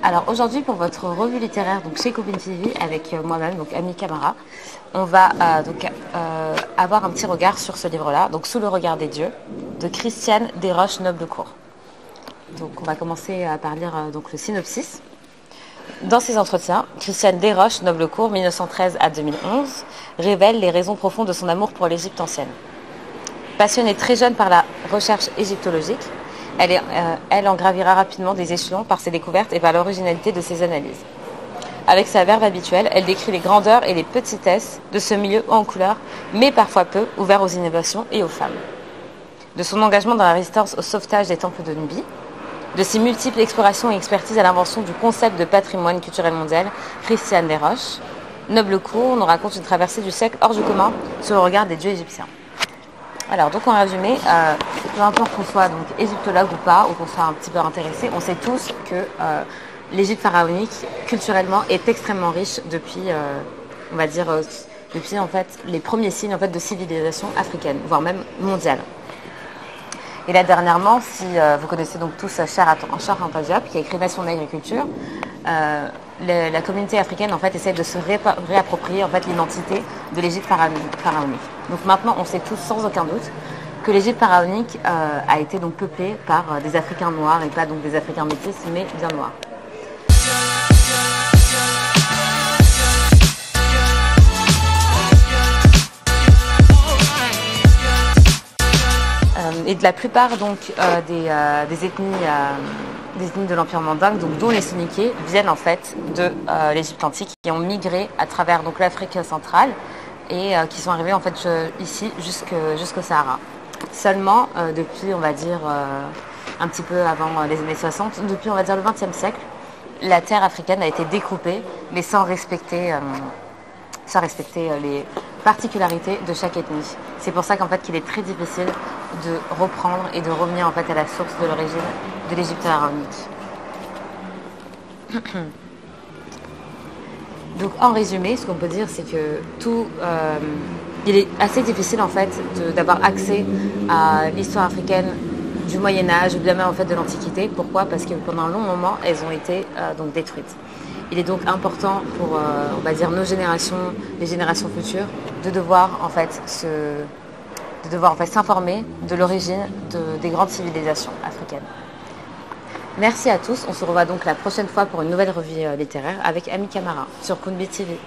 Alors aujourd'hui pour votre revue littéraire donc chez Copine TV avec moi-même donc Ami Camara, on va avoir un petit regard sur ce livre-là, donc Sous le regard des dieux de Christiane Desroches-Noblecourt. Donc on va commencer par lire donc le synopsis. Dans ses entretiens, Christiane Desroches-Noblecourt, 1913 à 2011, révèle les raisons profondes de son amour pour l'Égypte ancienne. Passionnée très jeune par la recherche égyptologique, elle en gravira rapidement des échelons par ses découvertes et par l'originalité de ses analyses. Avec sa verve habituelle, elle décrit les grandeurs et les petitesses de ce milieu haut en couleur, mais parfois peu ouvert aux innovations et aux femmes. De son engagement dans la résistance au sauvetage des temples de Nubie, de ses multiples explorations et expertises à l'invention du concept de patrimoine culturel mondial, Christiane Desroches Noblecourt nous raconte une traversée du siècle hors du commun sur le regard des dieux égyptiens. Alors, donc en résumé, peu importe qu'on soit donc égyptologue ou pas, ou qu'on soit un petit peu intéressé, on sait tous que l'Égypte pharaonique, culturellement, est extrêmement riche depuis, on va dire, depuis en fait les premiers signes en fait de civilisation africaine, voire même mondiale. Et là dernièrement, si vous connaissez donc tous Cheikh Anta Diop, qui a écrit Nation d'agriculture, la communauté africaine en fait essaie de se réapproprier en fait l'identité de l'Égypte pharaonique. Donc maintenant, on sait tous sans aucun doute que l'Égypte pharaonique a été donc peuplée par des Africains noirs et pas donc des Africains métis, mais bien noirs. Et de la plupart donc des ethnies de l'Empire mandingue, donc dont les Soninké, viennent en fait de l'Égypte antique, qui ont migré à travers donc l'Afrique centrale et qui sont arrivés en fait ici jusqu'au Sahara. Seulement depuis on va dire un petit peu avant les années 60, depuis on va dire le XXe siècle, la terre africaine a été découpée, mais sans respecter les particularités de chaque ethnie. C'est pour ça qu'en fait qu'il est très difficile de reprendre et de revenir en fait à la source de l'origine de l'Égypte pharaonique. Donc en résumé, ce qu'on peut dire, c'est que il est assez difficile en fait d'avoir accès à l'histoire africaine du Moyen Âge ou bien même en fait de l'Antiquité. Pourquoi ? Parce que pendant un long moment, elles ont été donc détruites. Il est donc important pour, on va dire, nos générations, les générations futures, de devoir en fait s'informer de l'origine des grandes civilisations africaines. Merci à tous. On se revoit donc la prochaine fois pour une nouvelle revue littéraire avec Ami Camara sur Kounbi TV.